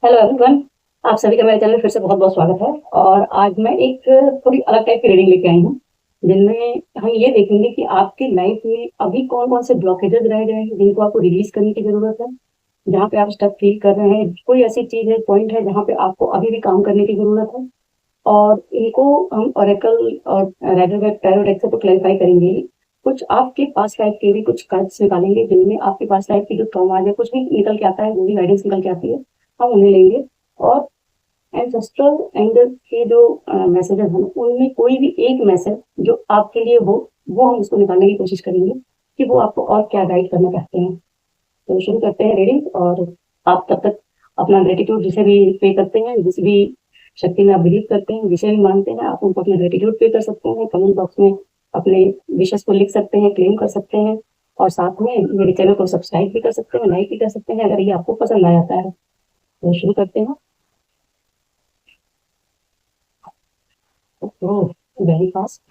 Hello everyone. आप सभी का मेरे चैनल में फिर से बहुत बहुत स्वागत है। और आज मैं एक थोड़ी अलग टाइप की रीडिंग लेके आई हूँ, जिनमें हम ये देखेंगे कि आपकी लाइफ में अभी कौन कौन से ब्लॉकेजेस रह गए हैं जिनको आपको रिलीज करने की जरूरत है। जहाँ पे आप स्टक फील कर रहे हैं, कोई ऐसी चीज है, पॉइंट है जहाँ पे आपको अभी भी काम करने की जरूरत है। और इनको हम ओरेकल और रैडर टैरो डेक से तो क्लैरिफाई करेंगे ही। कुछ आपके पास लाइफ के भी कुछ कार्ड्स निकालेंगे जिनमें आपके पास लाइफ की जो ट्रॉमाज है, कुछ भी निकल के आता है, जो भी गाइडेंस निकल के आती है, हम उन्हें लेंगे। और एंसेस्ट्रल एंगल के जो मैसेजेस हैं, उनमें कोई भी एक मैसेज जो आपके लिए हो, वो हम उसको निकालने की कोशिश करेंगे कि वो आपको और क्या गाइड करना चाहते हैं। तो शुरू करते हैं रीडिंग। और आप तब तक अपना ग्रेटिट्यूड जिसे भी पे करते हैं, जिस भी शक्ति में आप बिलीव करते हैं, जिसे भी मानते हैं, आप उनको अपना ग्रेटिट्यूड पे कर सकते हैं। कमेंट बॉक्स में अपने विशेष को लिख सकते हैं, क्लेम कर सकते हैं। और साथ में मेरे चैनल को सब्सक्राइब भी कर सकते हैं, लाइक भी कर सकते हैं अगर ये आपको पसंद आ जाता है। तो शुरू करते हैं। ओह, वेरी फास्ट।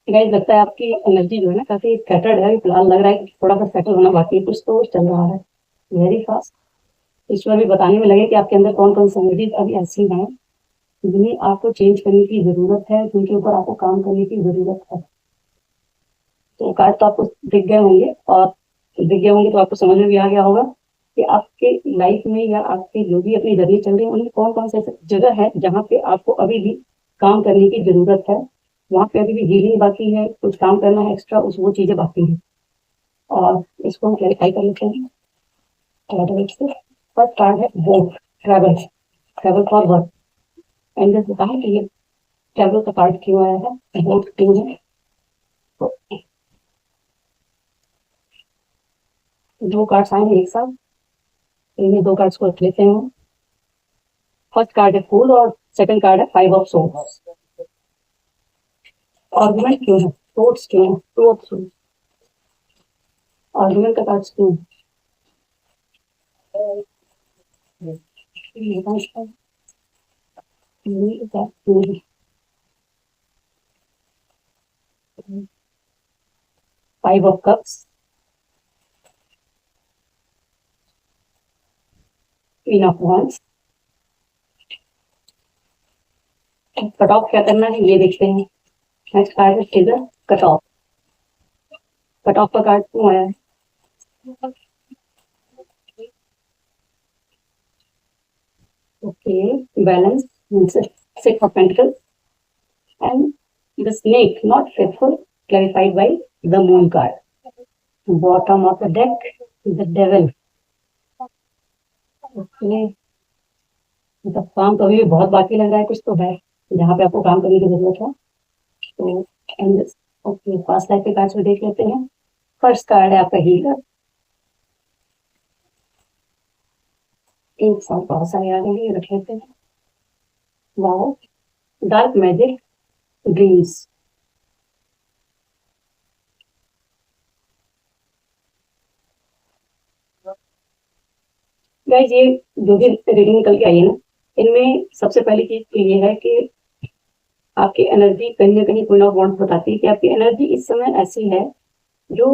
गाइस, लगता है आपकी एनर्जी जो है ना काफी स्कैटर्ड है। फिलहाल लग रहा है कि थोड़ा सा सेटल होना बाकी है, कुछ तो चल रहा है। Very fast. ईश्वर भी बताने में लगे कि आपके अंदर कौन कौन सी एनर्जी अभी ऐसी हैं जिन्हें आपको चेंज करने की जरूरत है, जिनके ऊपर आपको काम करने की जरूरत है। तो कार्ड तो आपको दिख गए होंगे, और दिख गए होंगे तो आपको समझ में भी आ गया होगा कि आपके लाइफ में या आपके जो भी अपनी जर्नी चल रही है, उनमें कौन कौन से जगह है जहाँ पे आपको अभी भी काम करने की जरूरत है। वहां पे अभी भी हीलिंग बाकी है, कुछ काम करना है एक्स्ट्रा, उस वो चीजें बाकी हैं। और इसको हम क्लैरिफाई कर लेते हैं। फर्स्ट कार्ड है boat, travel, travel for work. And जैसे कहा कि ये ट्रैवल का कार्ड क्यों आया है, बोट क्यों है। तो दो कार्ड्स आए हैं एक साथ, इन्हीं दो कार्ड्स को रख लेते हैं। फर्स्ट कार्ड है फूल और सेकंड कार्ड है फाइव ऑफ सोर्ड्स। आर्गुमेंट क्यों है, सोर्ड्स क्यों है, टू ऑफ सोर्ड्स। आर्गुमेंट का कार्ड्स क्यों है। Five of cups, queen of wands। Cut off क्या करना है ये देखते हैं। नेक्स्ट कार्ड है scissor, cut off. Cut off का कार्ड क्यों आया है। Okay, balance, six of pentacles and the snake not faithful, clarified by the moon card. Bottom of the deck is the devil. Okay, मतलब काम तो अभी भी बहुत बाकी लग रहा है, कुछ तो है जहाँ पे आपको काम करने की जरूरत है। तो एंड ओके, पास्ट लाइफ के कार्ड्स भी देख लेते हैं। फर्स्ट कार्ड है आपका हीलर। एक साथ बहुत सारे आ गए हैं, रख लेते हैं। Wow, dark magic, dreams. Guys, ये जो भी रीडिंग निकल के आई है ना, इनमें सबसे पहली चीज तो ये है कि आपकी एनर्जी कहीं ना कहीं क्वीन ऑफ वॉन्ड्स बताती है कि आपकी एनर्जी इस समय ऐसी है जो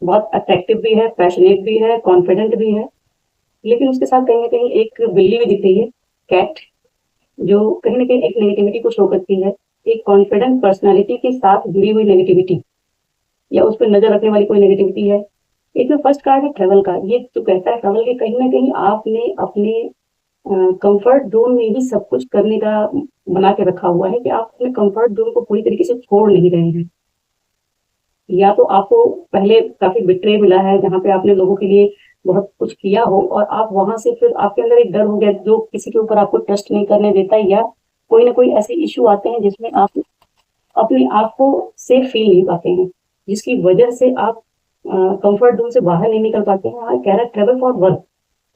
बहुत अट्रैक्टिव भी है, पैशनेट भी है, कॉन्फिडेंट भी है। लेकिन उसके साथ कहीं ना कहीं एक बिल्ली भी दिख रही है, कैट, जो कहीं ना कहीं एक नेगेटिविटी को शो करती है। एक कॉन्फिडेंट पर्सनालिटी के साथ जुड़ी हुई नेगेटिविटी, या उस पर नजर रखने वाली कोई नेगेटिविटी है। इसमें फर्स्ट कार्ड है ट्रेवल का। ये तो कहता है ट्रेवल के कहीं ना कहीं आपने अपने कंफर्ट जोन में ही सब कुछ करने का बना के रखा हुआ है कि आप अपने कंफर्ट जोन को पूरी तरीके से छोड़ नहीं रहे हैं। या तो आपको पहले काफी बिट्रे मिला है जहाँ पे आपने लोगों के लिए बहुत कुछ किया हो, और आप वहां से फिर आपके अंदर एक डर हो गया जो किसी के ऊपर आपको ट्रस्ट नहीं करने देता, या कोई ना कोई ऐसे इशू आते हैं जिसमें आप अपने आप को सेफ फील नहीं पाते हैं, जिसकी वजह से आप कंफर्ट जोन से बाहर नहीं निकल पाते हैं। हाँ, कह रहा है ट्रेवल फॉर वर्क।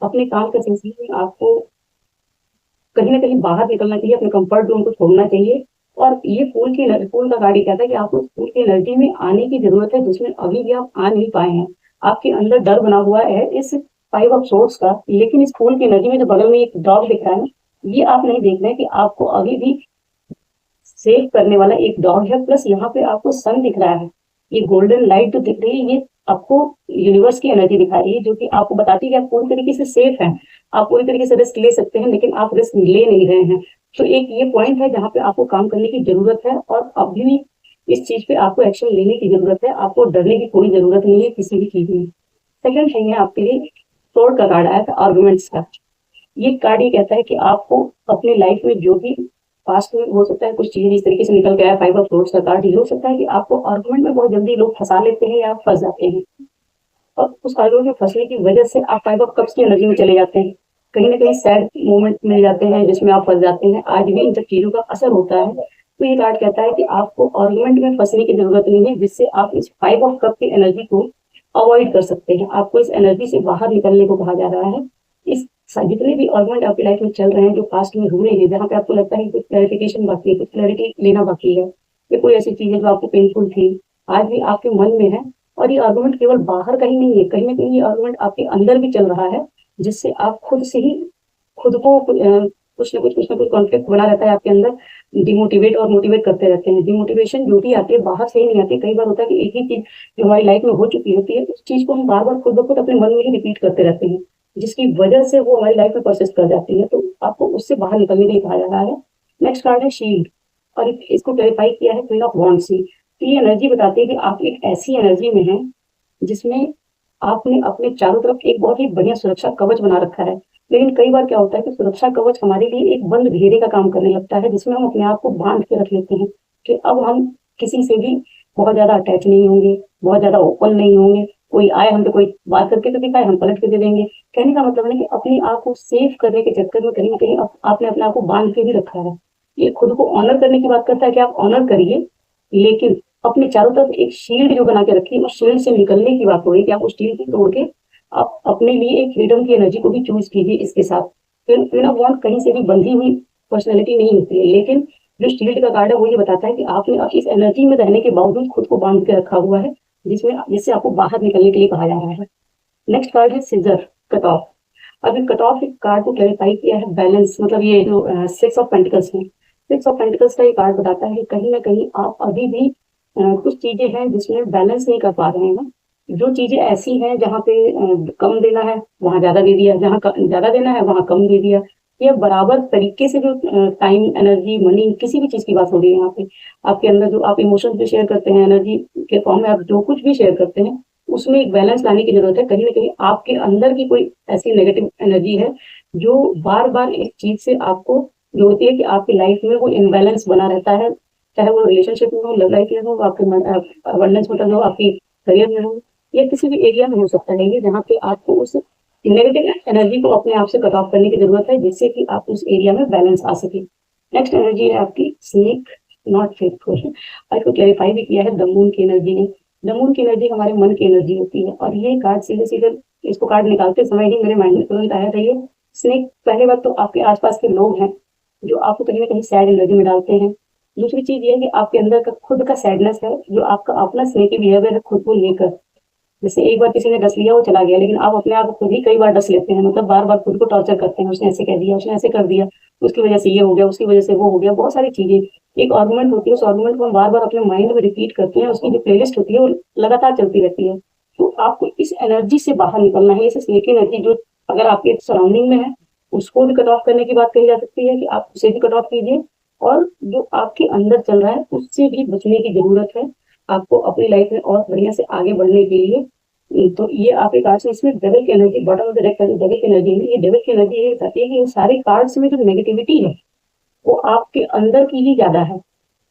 अपने काम के सिलसिले में आपको कहीं ना कहीं बाहर निकलना चाहिए, अपने कंफर्ट जोन को छोड़ना चाहिए। और ये फूल का कार्ड कहता है कि आपको फूल की एनर्जी में आने की जरूरत है, जिसमें अभी भी आप आ नहीं पाए हैं। आपके अंदर डर बना हुआ है इस फाइव ऑफ सोर्ड्स का। लेकिन इस फूल की एनर्जी में जो बगल में एक डॉग दिख रहा है ना, ये आप नहीं देख रहे कि आपको अभी भी सेव करने वाला एक डॉग है। प्लस यहाँ पे आपको सन दिख रहा है, ये गोल्डन लाइट जो दिख रही है, ये आपको यूनिवर्स की एनर्जी दिखा रही है, जो कि आपको बताती है कि आप पूरी तरीके से सेफ हैं, आप पूरी तरीके से रिस्क ले सकते हैं, लेकिन आप रिस्क ले नहीं रहे हैं। तो एक ये पॉइंट है जहाँ पे आपको काम करने की जरूरत है, और अभी भी इस चीज पे आपको एक्शन लेने की जरूरत है। आपको डरने की कोई जरूरत नहीं है किसी भी चीज में। सेकंड थिंग है आपके लिए, सोर्ड का कार्ड आया था, आर्गुमेंट्स का। ये कार्ड ये कहता है कि आपको अपनी लाइफ में जो भी पास्ट में हो सकता है कुछ चीजें इस तरीके से निकल गया है, 5 ऑफ सोर्ड्स का कार्ड, ये हो सकता है कि आपको आर्गुमेंट में बहुत जल्दी लोग फंसा लेते हैं या आप फंस जाते हैं, और उस आर्गुमेंट में फंसने की वजह से आप 5 ऑफ कप्स की एनर्जी में चले जाते हैं। कहीं ना कहीं सैड मोमेंट मिल जाते हैं जिसमें आप फंस जाते हैं। आज भी इन सब चीजों का असर होता है। तो ये कार्ड कहता है कि आपको आर्गुमेंट में फंसने की जरूरत नहीं है, जिससे आप इस 5 ऑफ कप की एनर्जी को अवॉइड कर सकते हैं। आपको इस एनर्जी से बाहर निकलने को कहा जा रहा है। इस जितने भी आर्गुमेंट आपकी लाइफ में चल रहे हैं, जो पास्ट में हुए हैं, जहाँ पे आपको लगता है कुछ क्लैरिफिकेशन बाकी है, कुछ क्लैरिटी लेना बाकी है, या कोई ऐसी चीज है जो आपको पेनफुल थी, आज भी आपके मन में है। और ये आर्गुमेंट केवल बाहर का ही नहीं है, कहीं ना कहीं ये आर्गुमेंट आपके अंदर भी चल रहा है, जिससे आप खुद से ही खुद को कुछ ना कुछ कॉन्फ्लिक्ट बना रहता है आपके अंदर। डिमोटिवेट और मोटिवेट करते रहते हैं। डिमोटिवेशन जो भी आती है बाहर से ही नहीं आती। कई बार होता है कि एक ही चीज जो हमारी लाइफ में हो चुकी होती है, उस चीज को हम बार बार खुद ब खुद अपने मन में ही रिपीट करते रहते हैं, जिसकी वजह से वो हमारी लाइफ में परसिस्ट कर जाती है। तो आपको उससे बाहर निकलने के लिए कहा जा रहा है। नेक्स्ट कार्ड है शील्ड, और इसको क्लेरिफाई किया है क्वीन ऑफ वॉन्ड्स से। तो ये एनर्जी बताती है कि आप एक ऐसी एनर्जी में हैं जिसमें आपने अपने चारों तरफ एक बहुत ही बढ़िया सुरक्षा कवच बना रखा है। लेकिन कई बार क्या होता है कि सुरक्षा कवच हमारे लिए एक बंद घेरे का काम करने लगता है, जिसमें हम अपने आप को बांध के रख लेते हैं कि अब हम किसी से भी बहुत ज्यादा अटैच नहीं होंगे, बहुत ज्यादा ओपन नहीं होंगे। कोई आए हम पे कोई बात करके तो दिखाए, हम पलट के दे देंगे। कहने का मतलब है कि अपने आप को सेफ करने के चक्कर में कहीं ना कहीं आपने अपने आप को बांध के भी रखा है। ये खुद को ऑनर करने की बात करता है कि आप ऑनर करिए, लेकिन अपने चारों तरफ एक शील्ड जो बना के रखिए, उस शील्ड से निकलने की बात हो रही है कि आप उस शील्ड को तोड़ के आप अपने लिए एक फ्रीडम की एनर्जी को भी चूज कीजिए। इसके साथ क्वीन ऑफ वॉन्ड कहीं से भी बंधी हुई पर्सनैलिटी नहीं होती है, लेकिन जो शील्ड का कार्ड है वो ये बताता है कि आपने इस एनर्जी में रहने के बावजूद खुद को बांध के रखा हुआ है, जिससे आपको बाहर निकलने के लिए कहा जा रहा है। नेक्स्ट कार्ड है सिजर, कट ऑफ। अभी कट ऑफ कार्ड को क्लैरिफाई किया है बैलेंस, मतलब ये जो 6 ऑफ पेंटिकल्स है, 6 ऑफ पेंटिकल्स का ये कार्ड बताता है कि कहीं ना कहीं आप अभी भी कुछ चीजें हैं जिसमें बैलेंस नहीं कर पा रहे हैं। जो चीजें ऐसी हैं जहाँ पे कम देना है वहां ज्यादा दे दिया, जहाँ ज्यादा देना है वहां कम दे दिया। ये बराबर तरीके से जो टाइम, एनर्जी, मनी, किसी भी चीज की बात हो रही है यहाँ पे, आपके अंदर जो आप इमोशंस भी शेयर करते हैं, एनर्जी के फॉर्म में आप जो कुछ भी शेयर करते हैं, उसमें एक बैलेंस लाने की जरूरत है। कहीं ना कहीं आपके अंदर की कोई ऐसी नेगेटिव एनर्जी है जो बार बार इस चीज से आपको, जो होती है कि आपकी लाइफ में वो इम्बैलेंस बना रहता है, चाहे वो रिलेशनशिप में हो, लव लाइफ में हो, आपके अबंडेंस मतलब हो, आपकी करियर में हो, या किसी भी एरिया में हो सकता है ये, जहाँ पे आपको उस नेगेटिव एनर्जी को अपने आप से कट ऑफ करने की जरूरत है, जिससे कि आप उस एरिया में बैलेंस आ सके। नेक्स्ट एनर्जी है आपकी स्नेक, नॉट फेथफुल। और इसको क्लैरिफाई भी किया है द मून की एनर्जी ने। द मून की एनर्जी हमारे मन की एनर्जी होती है, और ये कार्ड सीधे सीधे इसको कार्ड निकालते समय ही मेरे माइंड में तुरंत आया था ये स्नेक। पहले बात तो आपके आसपास के लोग हैं जो आपको कहीं ना कहीं सैड एनर्जी में डालते हैं। दूसरी चीज ये है कि आपके अंदर का खुद का सैडनेस है, जो आपका अपना स्नेकी बिहेवियर है खुद को लेकर। जैसे एक बार किसी ने डस लिया, वो चला गया, लेकिन आप अपने आप को खुद ही कई बार डस लेते हैं, मतलब बार बार खुद को टॉर्चर करते हैं। उसने ऐसे कह दिया, उसने ऐसे कर दिया, उसकी वजह से ये हो गया, उसकी वजह से वो हो गया, बहुत सारी चीजें। एक आर्गुमेंट होती है, उस आर्गुमेंट को हम बार बार अपने माइंड में रिपीट करते हैं, उसकी जो प्लेलिस्ट होती है वो लगातार चलती रहती है। तो आपको इस एनर्जी से बाहर निकलना है। इस स्नेकी एनर्जी जो अगर आपके सराउंडिंग में है, उसको भी कट ऑफ करने की बात कही जा सकती है कि आप उसे भी कट ऑफ कीजिए, और जो आपके अंदर चल रहा है उससे भी बचने की जरूरत है आपको अपनी लाइफ में और बढ़िया से आगे बढ़ने के लिए। तो ये आपके कार्ड्स में, इसमें डेविल की energy, bottom of the deck devil की एनर्जी है। ये डेविल की एनर्जी ये बताती है कि ये सारे कार्ड्स में जो नेगेटिविटी है वो आपके अंदर की ही ज्यादा है।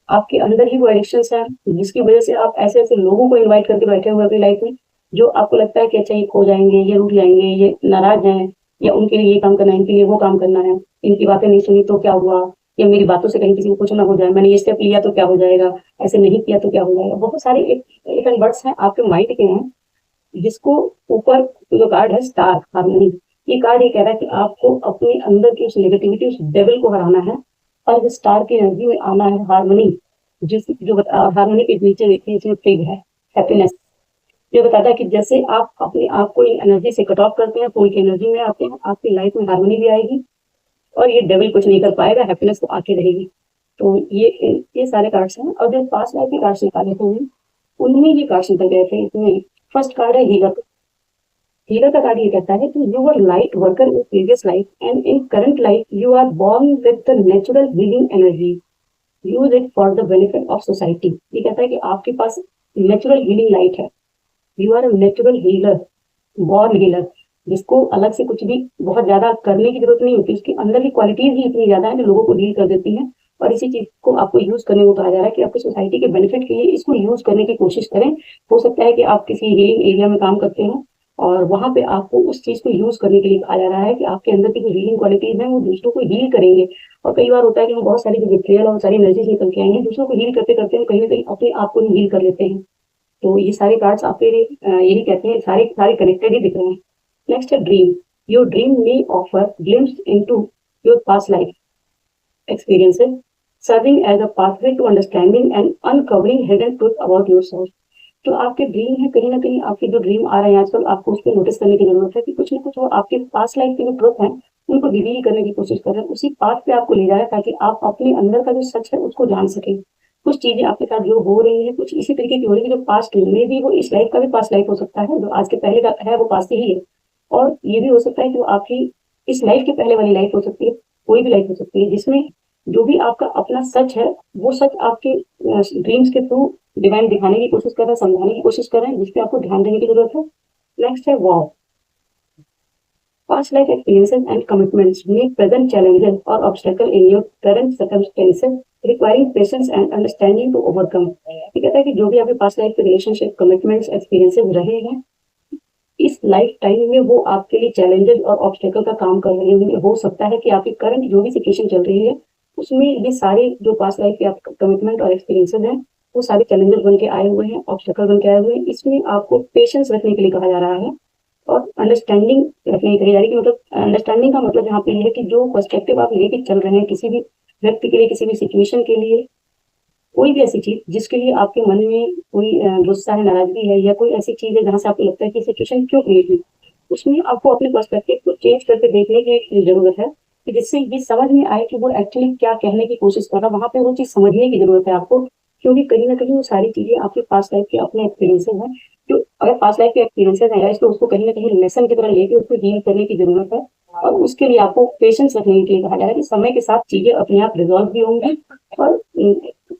आपके अंदर ही वो एडिक्शंस है, जिसकी वजह से आप ऐसे ऐसे लोगों को इन्वाइट करके बैठे हुए अपनी लाइफ में, जो आपको लगता है कि अच्छा ये खो जाएंगे, ये रुक जाएंगे, ये नाराज हैं, या उनके लिए ये काम करना है, इनके लिए वो काम करना है, इनकी बातें नहीं सुनी तो क्या हुआ, या मेरी बातों से कहीं किसी को कुछ ना हो जाए, मैंने ये स्टेप लिया तो क्या हो जाएगा, ऐसे नहीं किया तो क्या हो जाएगा। बहुत सारे एक वर्ड्स हैं आपके माइंड के हैं, जिसको ऊपर जो कार्ड है स्टार, हार्मनी, ये कार्ड ये कह रहा है कि आपको अपने अंदर की उस नेगेटिविटी, उस डेविल को हराना है, और इस स्टार की एनर्जी में आना है हार्मनी। जो हार्मनी के नीचे देखिए इसमें फिग है, हैप्पीनेस। ये बताता है कि जैसे आप अपने आप को इन एनर्जी से कट ऑफ करते हैं, फूल की एनर्जी में आते हैं, आपकी लाइफ में हार्मनी भी आएगी, और ये डेविल कुछ नहीं कर पाएगा, हैप्पीनेस तो आके रहेगी। तो ये सारे कार्ड्स हैं। और जो पास्ट लाइफ के कार्ड्स निकाले थे उनमें ये कार्ड्स निकल गए थे इसमें फर्स्ट कार्ड है हीलर। हीलर का कार्ड ये कहता है कि you are light worker in previous life and in current life you are born with the natural healing energy, use it for the benefit of society. ये कहता है कि आपके पास नेचुरल हीलिंग लाइट है, you are a natural healer, born healer, जिसको अलग से कुछ भी बहुत ज्यादा करने की जरूरत नहीं होती, उसके अंदर की क्वालिटीज ही इतनी ज्यादा है जो लोगों को हील कर देती है। और इसी चीज को आपको यूज करने को कहा जा रहा है कि आपकी सोसाइटी के बेनिफिट के लिए इसको यूज करने की कोशिश करें। हो सकता है कि आप किसी हीलिंग एरिया में काम करते हो और वहां पे आपको उस चीज को यूज करने के लिए कहा जा रहा है कि आपके अंदर की जो हीलिंग क्वालिटीज है वो दूसरों को हील करेंगे। और कई बार होता है कि हम बहुत सारी जो बिट्रियल और सारी एनर्जीज निकल के आएंगे, दूसरों को हील करते करते हम कहीं ना कहीं अपने आप को हील कर लेते हैं। तो ये सारे कार्ड्स आपके लिए यही कहते हैं, सारे सारे कनेक्टेड ही दिख रहे हैं। नेक्स्ट है dream. Your dream may offer glimpse into your past life experiences, serving as a pathway to understanding and uncovering hidden truth about yourself। जो आपके ड्रीम है, कहीं ना कहीं आपके जो ड्रीम आ रहे हैं आजकल, आपको उस पर नोटिस करने की जरूरत है कि कुछ ना कुछ वो आपके पास्ट लाइफ के जो ट्रुथ है उनको रिवील करने की कोशिश कर रहे हैं, उसी पाथ पे आपको ले जा रहे हैं ताकि आप अपने अंदर का जो सच है उसको जान सकें। कुछ चीजें आपके साथ जो हो रही है कुछ इसी तरीके की हो रही है जो पास्ट में भी, वो इस लाइफ का भी पास्ट लाइफ हो सकता है, जो आज के पहले का है वो पास्ट ही है। और ये भी हो सकता है कि वो आपकी इस लाइफ के पहले वाली लाइफ हो सकती है, कोई भी लाइफ हो सकती है जिसमें जो भी आपका अपना सच है वो सच आपके ड्रीम्स के थ्रू डिवाइन दिखाने की कोशिश कर रहे हैं, समझाने की कोशिश कर रहे हैं, जिसपे आपको ध्यान देने की जरूरत है। नेक्स्ट है war. Past life experiences and commitments make present challenges or obstacle in your current circumstances, requiring patience and understanding to overcome। ये कहता है कि जो भी आपके पास्ट लाइफ के रिलेशनशिप, कमिटमेंट्स, एक्सपीरियंसेस रहे हैं, इस लाइफ टाइम में वो आपके लिए चैलेंजेस और ऑब्स्टेकल का काम कर रहे होंगे। हो सकता है कि आपकी करंट जो भी सिचुएशन चल रही है उसमें ये सारे जो पास्ट लाइफ के आपके कमिटमेंट और एक्सपीरियंसेस हैं वो सारे चैलेंजेस बन के आए हुए हैं, ऑब्स्टेकल बन के आए हुए हैं। इसमें आपको पेशेंस रखने के लिए कहा जा रहा है और अंडरस्टैंडिंग रखने की कही जा रही है कि मतलब अंडरस्टैंडिंग का मतलब यहाँ पे ये है कि जो पर्सपेक्टिव आप लेके चल रहे हैं किसी भी व्यक्ति के लिए, किसी भी सिचुएशन के लिए, कोई भी ऐसी चीज जिसके लिए आपके मन में कोई गुस्सा है, नाराजगी है, या कोई ऐसी चीज है जहां से आपको लगता है कि सिचुएशन क्यों क्रिएट हुई, उसमें आपको अपने पर्सपेक्टिव को चेंज करके देखने की जरूरत है कि जिससे ये समझ में आए कि वो एक्चुअली क्या कहने की कोशिश कर रहा है। वहां पे वो चीज समझने की जरूरत है आपको, क्योंकि कहीं ना कहीं वो सारी चीजें आपके पास्ट लाइफ के अपने एक्सपीरियंसेस हैं। जो अगर पास्ट लाइफ के एक्सपीरियंसेस है तो उसको कहीं ना कहीं लेसन की तरह लेके उसको डील करने की जरूरत है। और उसके लिए आपको पेशेंस रखने के लिए कहा जा रहा है कि समय के साथ चीजें अपने आप रिजॉल्व भी होंगी और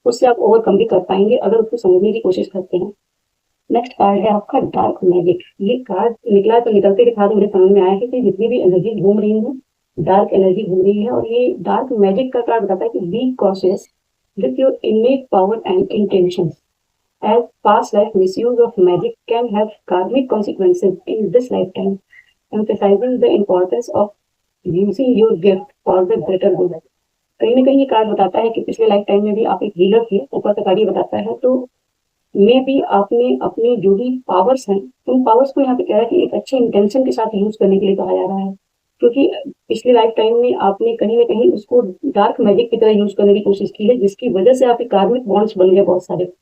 उससे आप ओवरकम भी कर पाएंगे अगर उसको समझने की कोशिश करते हैं। नेक्स्ट कार्ड है आपका डार्क मैजिक। ये कार्ड निकला तो निकलते के साथ मुझे समझ में आया कि जितनी भी एनर्जी घूम रही है, डार्क एनर्जी घूम रही है, और ये डार्क मैजिक का कार्ड बताता है कि be cautious with your inmate power and intentions, as past life misuse of magic can have karmic consequences in this lifetime, emphasizing the importance of using your gift for the greater good। कहीं ना कहीं ये card बताता है कि पिछले life time में भी आप एक हीलर थे, ऊपर का कार्ड ये बताता है। तो मे भी आपने अपने जो भी पावर्स हैं उन पावर्स को यहाँ पे कह रहा है कि एक अच्छे इंटेंशन के साथ यूज करने के लिए कहा जा रहा है, क्योंकि पिछले लाइफ टाइम में आपने कहीं ना कहीं उसको डार्क मैजिक की तरह यूज करने की कोशिश की है, जिसकी वजह से आपके कार्मिक बॉन्ड्स बन गए बहुत सारे।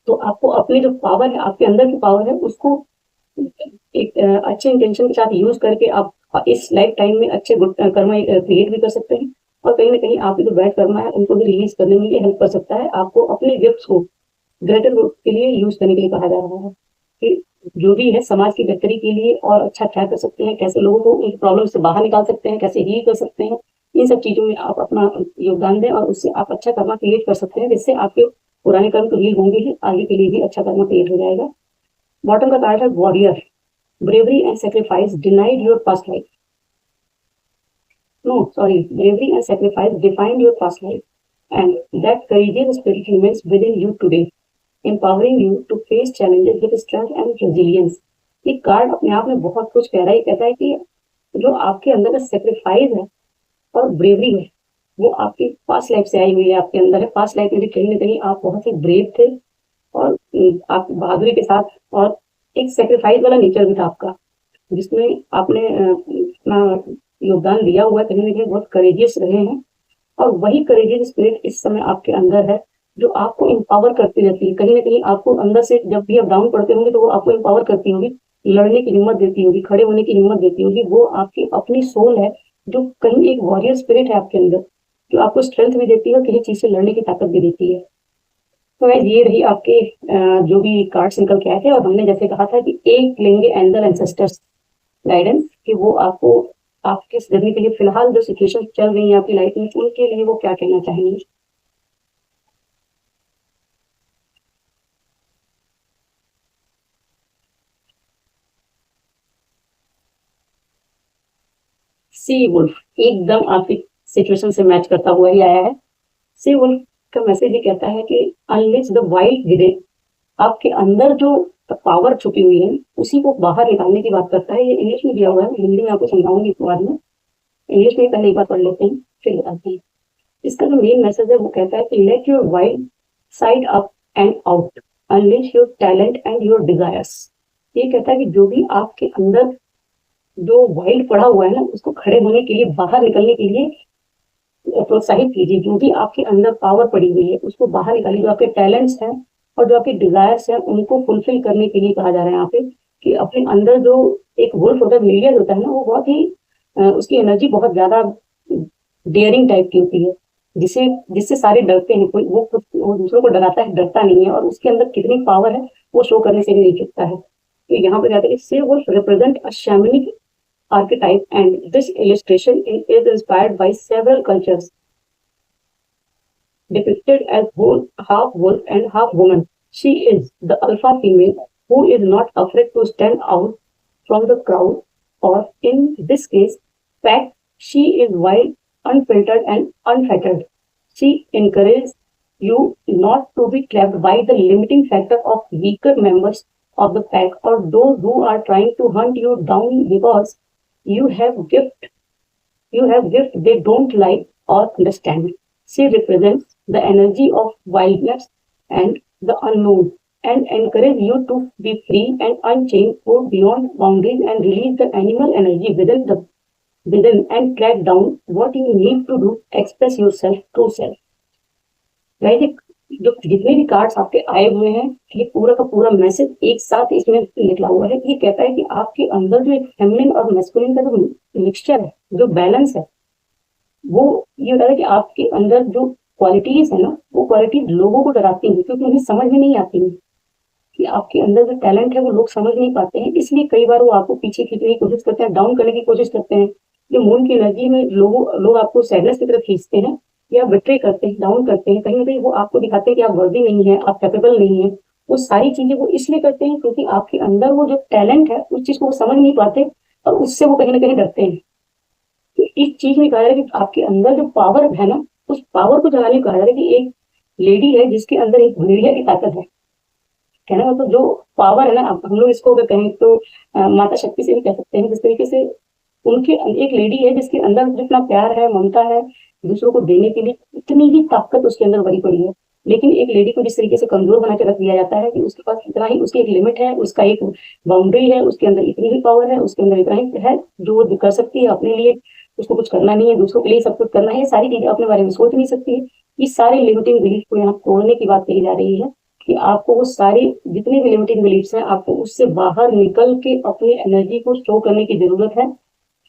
तो आपको अपनी जो पावर है, आपके अंदर की पावर है, उसको एक अच्छे इंटेंशन के साथ यूज करके आप इस लाइफ टाइम में अच्छे गुड कर्मा क्रिएट भी कर सकते हैं। और कहीं ना कहीं आपके जो बैड कर्मा है उनको भी रिलीज करने में ये हेल्प कर सकता है। आपको अपने गिफ्ट्स को ग्रेटर गुड के लिए यूज करने के लिए कहा जा रहा है कि जो भी है समाज की बेहतरी के लिए और अच्छा क्या कर सकते हैं, कैसे लोगों को उन प्रॉब्लम से बाहर निकाल सकते हैं, कैसे हील कर सकते हैं, इन सब चीजों में आप अपना योगदान दें और उससे आप अच्छा कर्मा क्रिएट कर सकते हैं, जिससे आपके पुराने कर्म तो हील होंगे ही, आगे के लिए भी अच्छा कर्म क्रिएट हो जाएगा। बॉटम का कार्ड है warrior. Bravery and sacrifice denied your past life, no sorry, bravery and sacrifice defined your past life and that courageous spirit remains within you today, empowering you to face challenges with strength and resilience। ये card अपने आप में बहुत कुछ कह रहा है। ये कहता है कि जो आपके अंदर का सेक्रीफाइस है और ब्रेवरी है वो आपकी पास्ट लाइफ से आई हुई है, आपके अंदर है। पास्ट लाइफ में भी कहीं ना कहीं आप बहुत ही ब्रेव थे और आप बहादुरी के साथ, और एक सेक्रीफाइस वाला नेचर भी था आपका, जिसमें आपने अपना योगदान दिया हुआ है, कहीं ना कहीं बहुत करेजियस रहे हैं। और वही करेजियस स्पिरिट इस समय आपके अंदर है जो आपको एम्पावर करती रहती है। कहीं ना कहीं आपको अंदर से जब भी आप डाउन पड़ते होंगे तो वो आपको एम्पावर करती होगी, लड़ने की हिम्मत देती होगी, खड़े होने की हिम्मत देती होगी। वो आपकी अपनी सोल है जो कहीं एक वॉरियर स्पिरिट है आपके अंदर, जो आपको स्ट्रेंथ भी देती है और किसी चीज से लड़ने की ताकत भी देती है। तो वैसे ये रही आपके जो भी कार्ड्स निकल के आए थे, और हमने जैसे कहा था कि एक लेंगे एंजल एंसेस्टर्स गाइडेंस, कि वो आपको आपके इस जर्नी के लिए फिलहाल जो सिचुएशन चल रही है आपकी लाइफ में, उनके लिए वो क्या कहना चाहेंगे। सी वुल्फ एकदम आपकी सिचुएशन से मैच करता हुआ ही आया है। सी वुल्फ का मैसेज ये कहता है कि अनलेस द वाइल्ड विदिन, आपके अंदर जो पावर छुपी हुई है उसी को बाहर निकालने की बात करता है। ये इंग्लिश में दिया हुआ है, हिंदी में आपको समझाऊंगी इसके बाद में। इंग्लिश में पहले एक बार पढ़ लेते हैं, फिर बताते हैं। इसका जो मेन मैसेज है वो कहता है कि let your wild side up and out, unleash your talent and your desires. ये कहता है कि जो भी आपके अंदर जो वाइल्ड पड़ा हुआ है ना, उसको खड़े होने के लिए, बाहर निकलने के लिए प्रोत्साहित कीजिए। जो भी आपके अंदर पावर पड़ी हुई है उसको बाहर निकालिए। जो आपके टैलेंट्स हैं और जो आपके डिजायर्स हैं उनको फुलफिल करने के लिए कहा जा रहा है यहाँ पे, कि अपने अंदर जो एक वुल्फ होता है, मिलियन होता है ना, वो बहुत ही उसकी एनर्जी बहुत ज्यादा डेयरिंग टाइप की होती है, जिसे जिससे सारे डरते हैं। कोई वो दूसरों को डराता है, डरता नहीं है, और उसके अंदर कितनी पावर है वो शो करने से भी नहीं चुकता है। तो यहाँ पे कहते हैं से wolf represent a shamanic archetype, and this illustration is inspired by several cultures depicted as whole, half wolf and half woman. She is the alpha female who is not afraid to stand out from the crowd, or in this case, pack. She is wild, unfiltered, and unfettered. She encourages you not to be trapped by the limiting factor of weaker members of the pack, or those who are trying to hunt you down because you have gift they don't like or understand. She represents the energy of wildness and the unknown, and encourage you to be free and unchained, go beyond boundaries and release the animal energy within and track down what you need to do, express yourself, true self. वैसे जो जितने भी cards आपके आए हुए हैं, ये पूरा का पूरा मैसेज एक साथ इसमें निकला हुआ है। ये कहता है कि आपके अंदर जो एक फेमिनिन और मैस्कुलिन का जो मिक्सचर है, जो बैलेंस है, वो ये बता रहा है कि आपके अंदर जो क्वालिटीज है ना, वो क्वालिटीज लोगों को डराती हैं, क्योंकि उन्हें समझ में नहीं आती है कि आपके अंदर जो टैलेंट है वो लोग समझ नहीं पाते हैं। इसलिए कई बार वो आपको पीछे खींचने की कोशिश करते हैं, डाउन करने की कोशिश करते हैं। जो मून की एनर्जी में लोग आपको सैडनेस की तरफ खींचते हैं या बिट्रे करते हैं, डाउन करते हैं, कहीं ना कहीं वो आपको दिखाते हैं कि आप वर्दी नहीं है, आप कैपेबल नहीं है। वो सारी चीजें वो इसलिए करते हैं क्योंकि आपके अंदर वो जो टैलेंट है उस चीज को वो समझ नहीं पाते, और उससे वो कहीं ना कहीं डरते हैं। तो इस चीज में कहा जा रहा है कि आपके अंदर जो पावर है ना, उस पावर को जगाने को कहा जा रहा है कि एक लेडी है जिसके अंदर एक भेड़िया की ताकत है। कहना मतलब जो पावर है ना, हम लोग इसको अगर कहें तो माता शक्ति से भी कह सकते हैं। जिस तरीके से उनके एक लेडी है जिसके अंदर जितना प्यार है, ममता है, दूसरों को देने के लिए इतनी ही ताकत उसके अंदर भरी पड़ी है। लेकिन एक लेडी को जिस तरीके से कमजोर बना के रख दिया जाता है कि उसके पास इतना ही, उसकी एक लिमिट है, उसका एक बाउंड्री है, उसके अंदर इतनी ही पावर है, उसके अंदर इतना ही है जो वो कर सकती है अपने लिए। उसको कुछ करना नहीं है, दूसरों के लिए सब कुछ करना है, सारी चीजें अपने बारे में सोच नहीं सकती है। इस सारे लिमिटिंग बिलीफ को यहाँ तोड़ने की बात कही जा रही है कि आपको वो सारी जितनी भी लिमिटिंग बिलीफ्स हैं, आपको उससे बाहर निकल के अपनी एनर्जी को शो करने की जरूरत है,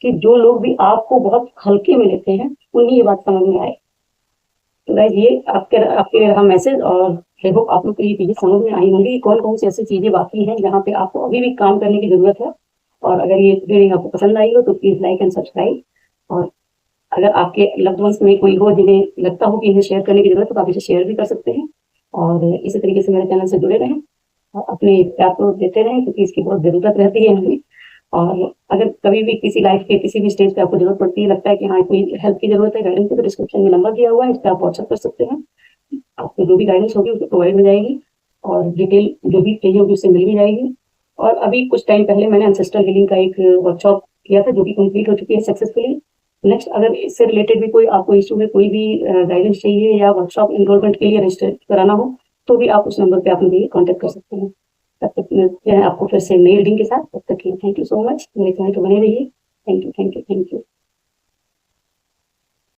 कि जो लोग भी आपको बहुत हल्के में लेते हैं उन्हें ये बात समझ में आए। तो गाइस ये आपके रहा मैसेज, और आई होप आप लोग को ये चीजें समझ में आई होंगी, कौन कौन सी ऐसी चीजें बाकी हैं जहाँ पे आपको अभी भी काम करने की जरूरत है। और अगर ये रीडिंग आपको पसंद आई हो तो प्लीज लाइक एंड सब्सक्राइब, और अगर आपके लव्ड वंस में कोई हो जिन्हें लगता हो कि इन्हें शेयर करने की जरूरत है तो आप इसे शेयर भी कर सकते हैं। और इसी तरीके से मेरे चैनल से जुड़े रहें और अपने प्यार को देते रहें, क्योंकि इसकी बहुत जरूरत रहती है हमें। और अगर कभी भी किसी लाइफ के किसी भी स्टेज पे आपको जरूरत पड़ती है, लगता है कि हाँ कोई हेल्प की जरूरत है, गाइडेंस की, तो डिस्क्रिप्शन में नंबर दिया हुआ है, इस पर आप व्हाट्सएप कर सकते हैं। आपको जो भी गाइडेंस होगी उसको प्रोवाइड हो जाएगी, और डिटेल जो भी चाहिए होगी उससे मिल भी जाएगी। और अभी कुछ टाइम पहले मैंने एंसेस्ट्रल हीलिंग का एक वर्कशॉप किया था जो कि कंप्लीट हो चुकी है सक्सेसफुली। नेक्स्ट अगर इससे रिलेटेड भी कोई आपको इशू है, कोई भी गाइडेंस चाहिए या वर्कशॉप एनरोलमेंट के लिए रजिस्टर कराना हो, तो भी आप उस नंबर पे आप मुझे कॉन्टेक्ट कर सकते हैं। तब तक मिलते हैं आपको फिर से नई रीडिंग के साथ। तब तक थैंक यू सो मच, मेरे चैनल पर बने रहिए। Thank you, thank you, thank you.